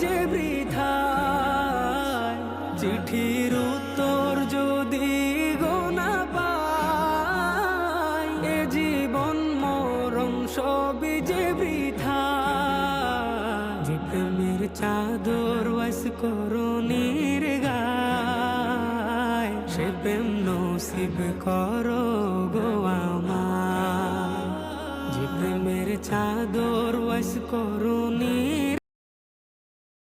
যে বৃথায়, চিঠির উত্তর যদি গোনা পাই, এ জীবন মরণ সবই যে বৃথা। যে প্রেমের চাদর ওয়াস করুণীর গায়, সে প্রেম নসিব করো গো আমার। যে প্রেমের চাদর ওয়াস করুণীর